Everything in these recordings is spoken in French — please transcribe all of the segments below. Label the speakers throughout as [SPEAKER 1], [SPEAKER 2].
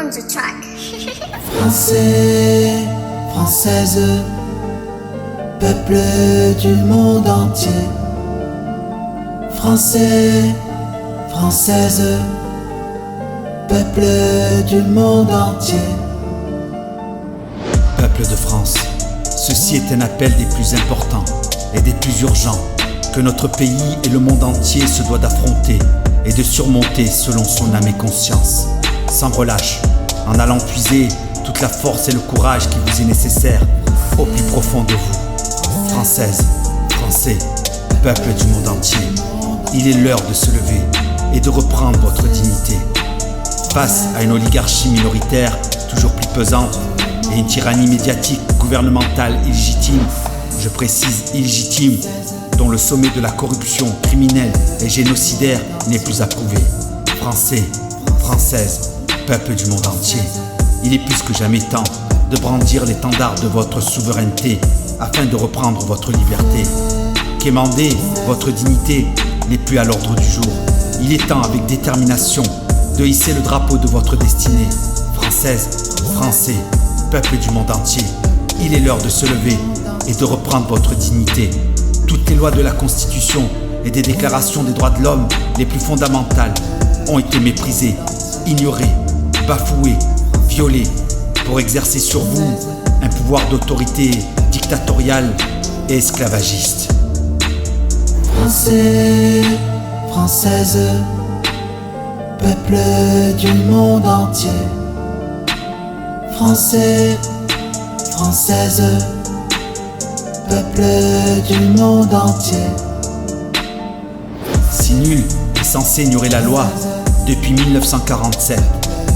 [SPEAKER 1] on the track.
[SPEAKER 2] Français, Française, peuple du monde entier. Français, Française, peuple du monde entier.
[SPEAKER 3] Peuple de France, ceci est un appel des plus importants et des plus urgents que notre pays et le monde entier se doivent d'affronter et de surmonter selon son âme et conscience, sans relâche, en allant puiser toute la force et le courage qui vous est nécessaire au plus profond de vous. Françaises, Français, peuple du monde entier, il est l'heure de se lever et de reprendre votre dignité. Face à une oligarchie minoritaire toujours plus pesante et une tyrannie médiatique, gouvernementale illégitime, je précise illégitime, dont le sommet de la corruption criminelle et génocidaire n'est plus approuvé. Français, Françaises, peuple du monde entier, il est plus que jamais temps de brandir l'étendard de votre souveraineté afin de reprendre votre liberté. Quémander votre dignité n'est plus à l'ordre du jour. Il est temps avec détermination de hisser le drapeau de votre destinée. Françaises, Français, peuple du monde entier, il est l'heure de se lever et de reprendre votre dignité. Toutes les lois de la Constitution et des déclarations des droits de l'homme les plus fondamentales ont été méprisées, ignorées, bafouées, violées pour exercer sur vous un pouvoir d'autorité dictatoriale et esclavagiste.
[SPEAKER 2] Français, Française, peuple du monde entier. Français, Française, peuple du monde entier.
[SPEAKER 3] Si nul est censé ignorer la loi, depuis 1947,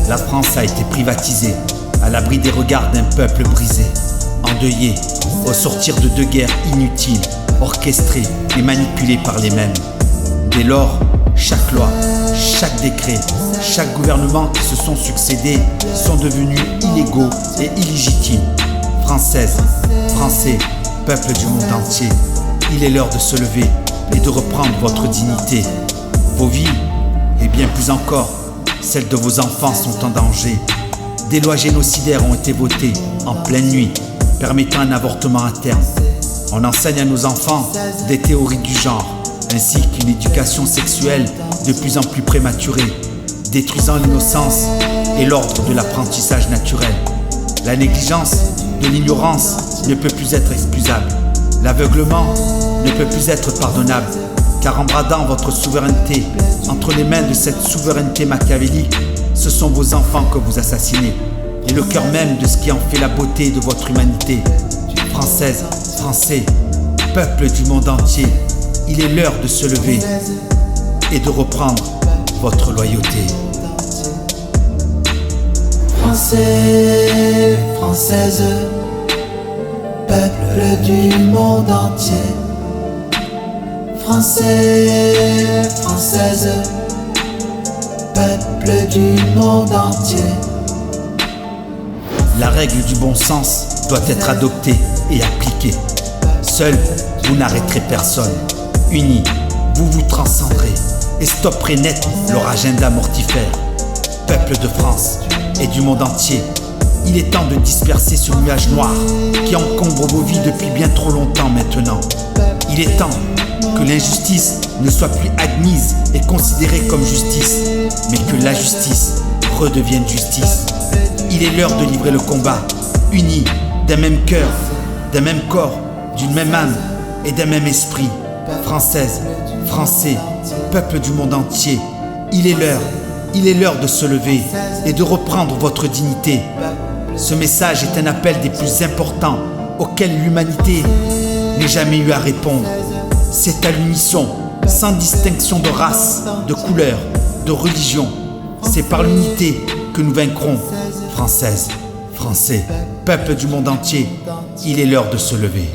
[SPEAKER 3] la France a été privatisée, à l'abri des regards d'un peuple brisé, endeuillé, au sortir de deux guerres inutiles, orchestrées et manipulées par les mêmes. Dès lors, chaque loi, chaque décret, chaque gouvernement qui se sont succédés sont devenus illégaux et illégitimes. Françaises, Français, peuple du monde entier, il est l'heure de se lever et de reprendre votre dignité. Vos vies, et bien plus encore, celles de vos enfants sont en danger. Des lois génocidaires ont été votées en pleine nuit, permettant un avortement à terme. On enseigne à nos enfants des théories du genre, ainsi qu'une éducation sexuelle de plus en plus prématurée, détruisant l'innocence et l'ordre de l'apprentissage naturel. La négligence de l'ignorance ne peut plus être excusable. L'aveuglement ne peut plus être pardonnable, car en bradant votre souveraineté entre les mains de cette souveraineté machiavélique, ce sont vos enfants que vous assassinez, et le cœur même de ce qui en fait la beauté de votre humanité. Françaises, Français, peuple du monde entier, il est l'heure de se lever et de reprendre votre loyauté.
[SPEAKER 2] Français, Française, peuple du monde entier. Français, Française, peuple du monde entier.
[SPEAKER 3] La règle du bon sens doit être adoptée et appliquée. Seul, vous n'arrêterez personne. Unis, vous vous transcendrez et stopperez net leur agenda mortifère. Peuple de France et du monde entier, il est temps de disperser ce nuage noir qui encombre vos vies depuis bien trop longtemps maintenant. Il est temps que l'injustice ne soit plus admise et considérée comme justice, mais que la justice redevienne justice. Il est l'heure de livrer le combat, unis d'un même cœur, d'un même corps, d'une même âme et d'un même esprit. Françaises, Français, peuple du monde entier, il est l'heure de se lever et de reprendre votre dignité. Ce message est un appel des plus importants auxquels l'humanité n'ait jamais eu à répondre. C'est à l'unisson, sans distinction de race, de couleur, de religion. C'est par l'unité que nous vaincrons. Françaises, Français, peuple du monde entier, il est l'heure de se lever.